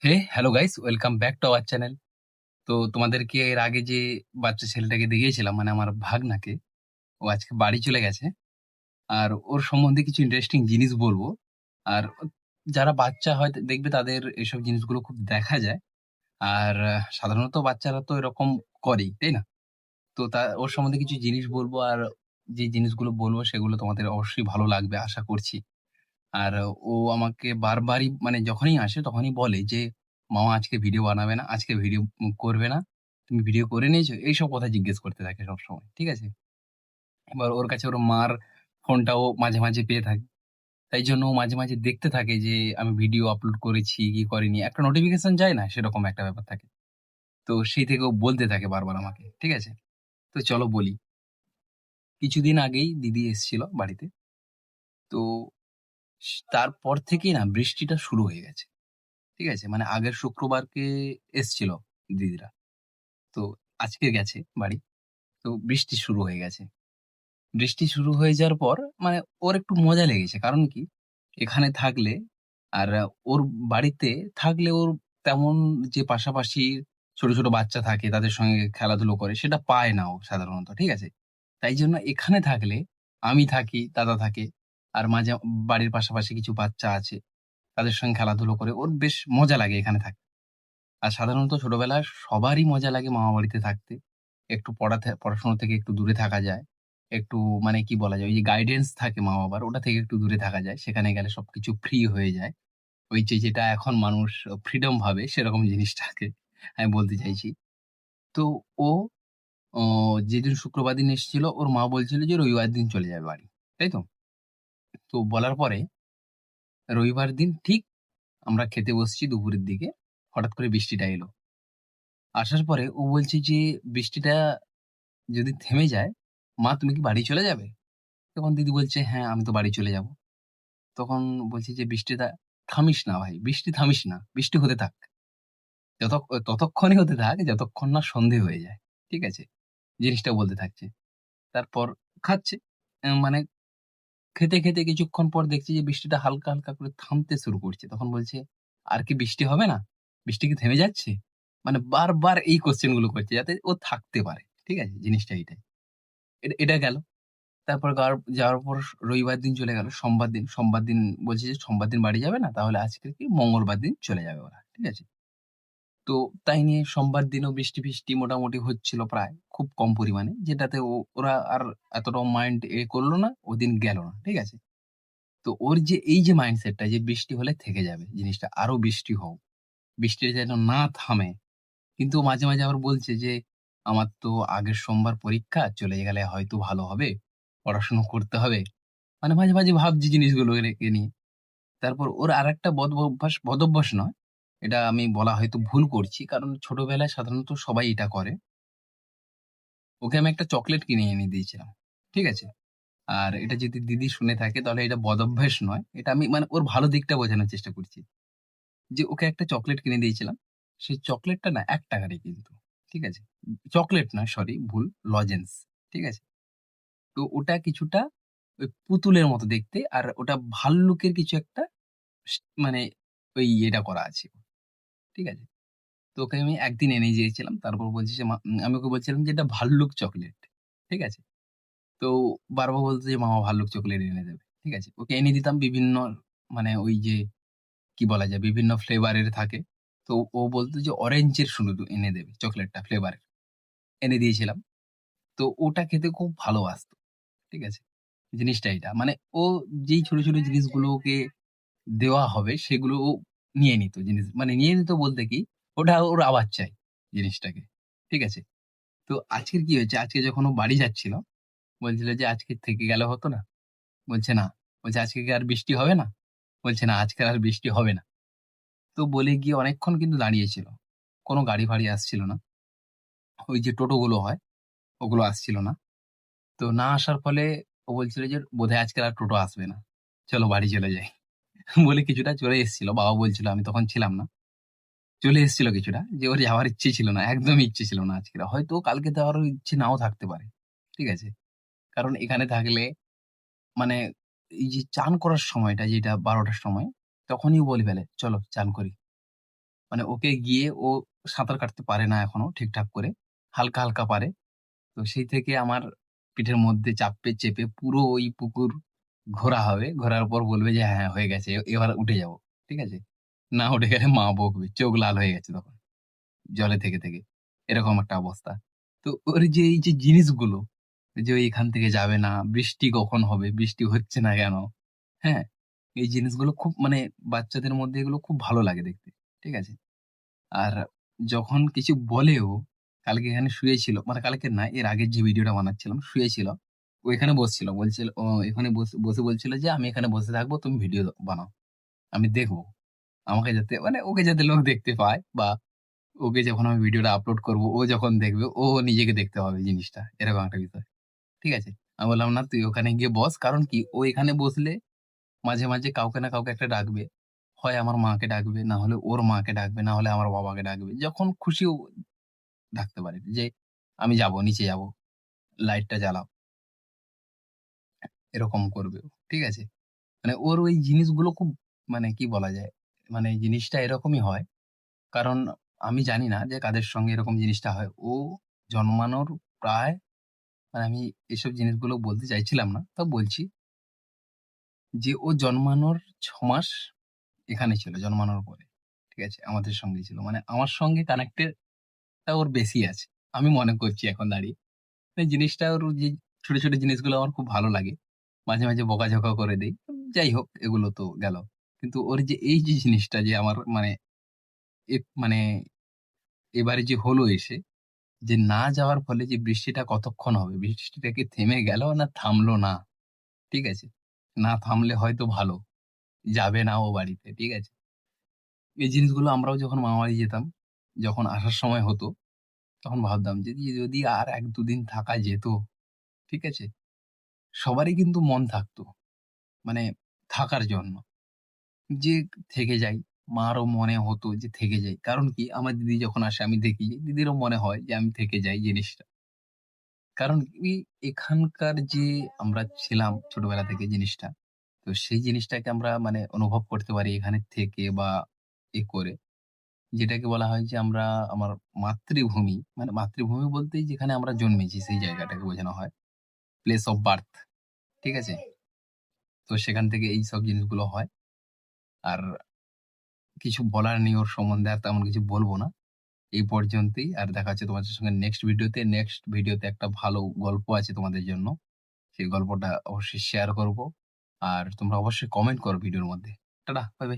Hello guys, welcome back to our channel. তো তোমাদেরকে এর আগে যে বাচ্চা ছেলেটাকে দেখিয়েছিলাম, মানে আমার ভাগনাকে, ও আজকে বাড়ি চলে গেছে। আর ওর সম্বন্ধে কিছু ইন্টারেস্টিং জিনিস বলবো। আর যারা বাচ্চা হয় দেখবে তাদের এসব জিনিসগুলো খুব দেখা যায়। আর সাধারণত বাচ্চারা তো এরকম করেই, তাই না? তো ওর সম্বন্ধে কিছু জিনিস বলবো। আর যে জিনিসগুলো বলবো সেগুলো তোমাদের অবশ্যই ভালো লাগবে আশা করছি। আর ও আমাকে বারবারই, মানে যখনই আসে তখনই বলে যে, "মামা আজকে ভিডিও বানাবে না, আজকে ভিডিও করবে না। তুমি ভিডিও করে নিয়েছো?" এইসব কথা জিজ্ঞেস করতে থাকে সবসময়। ঠিক আছে? এবার ওর কাছে ওর মার ফোনটাও মাঝে, মাঝে পেয়ে থাকে। তাই জন্য ও মাঝে, মাঝে দেখতে থাকে যে আমি ভিডিও আপলোড করেছি কি করিনি। একটা নোটিফিকেশন যায় না? সেরকম একটা ব্যাপার থাকে। তো সেই থেকে ও বলতে থাকে বারবার আমাকে। ঠিক আছে? তো চলো বলি। কিছুদিন আগেই দিদি এসেছিল বাড়িতে। তো তারপর থেকেই না বৃষ্টিটা শুরু হয়ে গেছে। ঠিক আছে? মানে আগের শুক্রবারকে এসছিল দিদিরা। তো আজকে গেছে বাড়ি। তো বৃষ্টি শুরু হয়ে গেছে। বৃষ্টি শুরু হয়ে যাওয়ার পর মানে ওর একটু মজা লেগেছে। কারণ কি? এখানে থাকলে আর ওর বাড়িতে থাকলে ওর তেমন যে পাশাপাশি ছোট, ছোট বাচ্চা থাকে তাদের সঙ্গে খেলাধুলো করে সেটা পায় না ও সাধারণত। ঠিক আছে? তাই জন্য এখানে থাকলে আমি থাকি, দাদা থাকে। আর মাঝে বাড়ির পাশাপাশি কিছু বাচ্চা আছে। তাদের সঙ্গে খেলাধুলো করে ওর বেশ মজা লাগে এখানে থাকতে। আর সাধারণত ছোটবেলায় সবারই মজা লাগে মামাবাড়িতে থাকতে। একটু পড়াশোনা থেকে একটু দূরে থাকা যায়। একটু মানে কি বলা যায়? ওই যে গাইডেন্স থাকে মা-বাবার, ওটা থেকে একটু দূরে থাকা যায়। সেখানে গেলে সবকিছু ফ্রি হয়ে যায়। ওই যে যেটা এখন মানুষ ফ্রিডম ভাবে সেরকম জিনিসটাকে আমি বলতে চাইছি। তো ও অ যেদিন শুক্রবার দিন এসেছিল ওর মা বলছিল যে রবিবার দিন চলে যাবে বাড়ি। তাই তো? তো বলার পরে রবিবার দিন ঠিক আমরা খেতে বসছি দুপুরের দিকে। হঠাৎ করে বৃষ্টিটা এলো। আসার পরে ও বলছে যে, "বৃষ্টিটা যদি থেমে যায়, মা তুমি কি বাড়ি চলে যাবে?" তখন দিদি বলছে, "হ্যাঁ, আমি তো বাড়ি চলে যাব।" তখন বলছি যে, "বৃষ্টিটা থামিস না ভাই, বৃষ্টি থামিস না। বৃষ্টি হতে থাক। ততক্ষণই হতে থাক যতক্ষণ না সন্ধে হয়ে যায়।" ঠিক আছে? জিনিসটা বলতে থাকছে। তারপর খাচ্ছে। মানে খেতে, খেতে কিছুক্ষণ পর দেখছি যে বৃষ্টিটা হালকা, হালকা করে থামতে শুরু করছে। তখন বলছে, "আর কি বৃষ্টি হবে না? বৃষ্টি কি থেমে যাচ্ছে?" মানে বারবার এই কোয়েশ্চেন গুলো করছে যাতে ও থাকতে পারে। ঠিক আছে? জিনিসটা এইটাই। এটা গেল। তারপর যাওয়ার পর রবিবার দিন চলে গেল। সোমবার দিন বলছে যে, "সোমবার দিন বাড়ি যাবে না? তাহলে আজকে কি মঙ্গলবার দিন চলে যাবে ওরা।" ঠিক আছে? তো তাই নিয়ে সোমবার দিনও বৃষ্টি-ফিষ্টি মোটামুটি হচ্ছিল প্রায়, খুব কম পরিমাণে। যেটাতে ওরা আর এতটাও মাইন্ড করল না, ওদিন গেল না। ঠিক আছে? তো ওর যে এই যে মাইন্ডসেটটা যে বৃষ্টি হলে থেকে যাবে জিনিসটা, আরো বৃষ্টি হোক, বৃষ্টি যেন না থামে। কিন্তু ও মাঝে, মাঝে আবার বলছে যে, "আমার তো আগের সোমবার পরীক্ষা, চলে গেলে হয়তো ভালো হবে। পড়াশোনা করতে হবে।" মানে মাঝে, মাঝে ভাবছি জিনিসগুলো একে নিয়ে। তারপর ওর আরেকটা বদঅভ্যাস নয়। এটা আমি বলা হয়তো ভুল করছি। কারণ ছোটবেলায় সাধারণত সবাই এটা করে। ওকে আমি একটা চকোলেট কিনে এনে দিয়েছিলাম। ঠিক আছে? আর এটা যদি দিদি শুনে থাকে তাহলে এটা বদঅভ্যাস নয়। এটা আমি মানে ওর ভালো দিকটা বোঝানোর চেষ্টা করছি। যে ওকে একটা চকোলেট কিনে দিয়েছিলাম। সেই চকোলেটটা না ৳১ কিন্তু। ঠিক আছে? চকোলেট নয়, সরি ভুল, লজেন্স। ঠিক আছে? তো ওটা কিছুটা ওই পুতুলের মতো দেখতে। আর ওটা ভাল্লুকের কিছু একটা মানে ওই ইয়েটা করা আছে। ঠিক আছে? তো ওকে আমি একদিন এনে দিয়েছিলাম। তারপর বলছি যে আমি ওকে বলছিলাম যে, "এটা ভাল্লুক চকোলেট।" ঠিক আছে? তো বারবার বলত যে, "মামা ভাল্লুক চকোলেট এনে দেবে।" ঠিক আছে? ওকে এনে দিতাম বিভিন্ন, মানে ওই যে কি বলা যায়? বিভিন্ন ফ্লেভার এর থাকে। তো ও বলত যে অরেঞ্জের শুধু এনে দেবে চকোলেটটা ফ্লেভারের। এনে দিয়েছিলাম। তো ওটা খেতে খুব ভালোবাসত। ঠিক আছে? জিনিসটা এইটা। মানে ও যেই ছোট, ছোট জিনিসগুলো ওকে দেওয়া হবে সেগুলো ও নিয়ে নিত মানে নিয়ে নিত বলতে কি, ওটা ওর আবার চাই জিনিসটাকে। ঠিক আছে? তো আজকের কি হয়েছে? আজকে যখন ও বাড়ি যাচ্ছিল, বলছিল যে, "আজকে থেকে গেলে হতো না?" বলছে, "না।" বলছে, "আজকে কি আর বৃষ্টি হবে না?" বলছে, "না, আজকে আর বৃষ্টি হবে না।" তো বলে গিয়ে অনেকক্ষণ কিন্তু দাঁড়িয়েছিল। কোন গাড়ি-ফাড়ি আসছিল না। ওই যে টোটোগুলো হয়, ওগুলো আসছিল না। তো না আসার ফলে ও বলছিল যে, "বোধহয় আজকে আর টোটো আসবে না। চলো বাড়ি চলে যাই।" বলে কিছুটা চলে এসেছিল। বাবা বলছিল, আমি তখন ছিলাম না। চলে এসেছিল কিছুটা যে ওর যাওয়ার ইচ্ছে ছিল না। একদমই ইচ্ছে ছিল না আজকের। হয়তো কালকে যাওয়ারও ইচ্ছে নাও থাকতে পারে। ঠিক আছে? কারণ এখানে থাকলে মানে এই যে চান করার সময়টা যেটা ১২ টার সময়, তখনই ও বলে ফেলে, "চলো চান করি।" মানে ওকে গিয়ে ও সাঁতার কাটতে পারে না এখনো ঠিকঠাক করে। হালকা, হালকা পারে। তো সেই থেকে আমার পিঠের মধ্যে চাপবে চেপে পুরো ওই পুকুর ঘোরা হবে। ঘোরার পর বলবে যে, "হ্যাঁ, হয়ে গেছে। এবার উঠে যাবো।" ঠিক আছে? না উঠে গেলে মা বকবে। চোখ লাল হয়ে গেছে তখন। জলে থেকে। এরকম একটা অবস্থা। তো ওর যে এই যে জিনিসগুলো, যে ও এখান থেকে যাবে না, বৃষ্টি কখন হবে, বৃষ্টি হচ্ছে না কেন? হ্যাঁ? এই জিনিসগুলো খুব মানে বাচ্চাদের মধ্যে এগুলো খুব ভালো লাগে দেখতে। ঠিক আছে? আর যখন কিছু বলে ও, কালকে এখানে শুয়েছিল, মানে কালকে না এর আগের যে ভিডিওটা বানাচ্ছিলাম, শুয়েছিল। ও এখানে বসছিল। বলছিল ও এখানে বসে বলছিল যে, "আমি এখানে বসে থাকবো, তুমি ভিডিও বানাও। আমি দেখব।" আমাকে যাতে মানে ওকে যাতে লোক দেখতে পায় বা ওকে যখন আমি ভিডিওটা আপলোড করব, ও যখন দেখবে ও নিজেকে দেখতে পাবে জিনিসটা। এরকম একটা বিষয়। ঠিক আছে? আমি বললাম, "না তুই ওখানে গিয়ে বস।" কারণ কি ও এখানে বসলে মাঝে কাউকে না কাউকে একটা ডাকবে। হয় আমার মাকে ডাকবে, না হলে ওর মাকে ডাকবে, না হলে আমার বাবাকে ডাকবে। যখন খুশি ও ডাকতে পারে যে, "আমি যাবো, নিচে যাবো। লাইটটা জ্বালাও।" এরকম করবে ও। ঠিক আছে? মানে ওর ওই জিনিসগুলো খুব মানে কি বলা যায়? মানে জিনিসটা এরকমই হয়। কারণ আমি জানি না যে কাদের সঙ্গে এরকম জিনিসটা হয়। ও জন্মানোর প্রায় মানে আমি এসব জিনিসগুলো বলতে চাইছিলাম না। তাও বলছি যে ও জন্মানোর ৬ মাস এখানে ছিল জন্মানোর পরে। ঠিক আছে? আমাদের সঙ্গেই ছিল। মানে আমার সঙ্গে কানেক্টেড টা ওর বেশি আছে। আমি মনে করছি এখন দাঁড়িয়ে। এই জিনিসটা ওর যে ছোট জিনিসগুলো আমার খুব ভালো লাগে। মাঝে বকাঝকাও করে দেই। যাই হোক এগুলো তো গেল। কিন্তু ওর যে এই যে জিনিসটা যে আমার মানে মানে এবারে যে হলো এসে যে না যাওয়ার ফলে যে বৃষ্টিটা কতক্ষণ হবে? বৃষ্টিটা কি থেমে গেল না থামলো না। ঠিক আছে? না থামলে হয়তো ভালো। যাবে না ও বাড়িতে। ঠিক আছে? এই জিনিসগুলো আমরাও যখন মামাবাড়ি যেতাম, যখন আসার সময় হতো, তখন ভাবতাম যে যদি আর ১-২ দিন থাকা যেত। ঠিক আছে? সবারই কিন্তু মন থাকতো। মানে থাকার জন্য। যে থেকে যাই। মারও মনে হতো যে থেকে যাই। কারণ কি আমার দিদি যখন আসে আমি দেখি দিদিরও মনে হয় যে আমি থেকে যাই জিনিসটা। কারণ কি এখানকার যে আমরা ছিলাম ছোটবেলা থেকে জিনিসটা, তো সেই জিনিসটাকে আমরা মানে অনুভব করতে পারি এখানে থেকে বা করে। যেটাকে বলা হয় যে আমরা আমার মাতৃভূমি, মানে মাতৃভূমি বলতেই যেখানে আমরা জন্মেছি সেই জায়গাটাকে বোঝানো হয়। Place of birth. ঠিক আছে? তো সেখান থেকে এইসব জিনিসগুলো হয়। আর কিছু বলার নেই ওর সম্বন্ধে আর তেমন কিছু বলব না। এই পর্যন্তই। আর দেখা হচ্ছে তোমাদের সঙ্গে নেক্সট ভিডিওতে। নেক্সট ভিডিওতে একটা ভালো গল্প আছে তোমাদের জন্য। সেই গল্পটা অবশ্যই শেয়ার করব। আর তোমরা অবশ্যই কমেন্ট করো ভিডিওর মধ্যে। Tata, bye, by.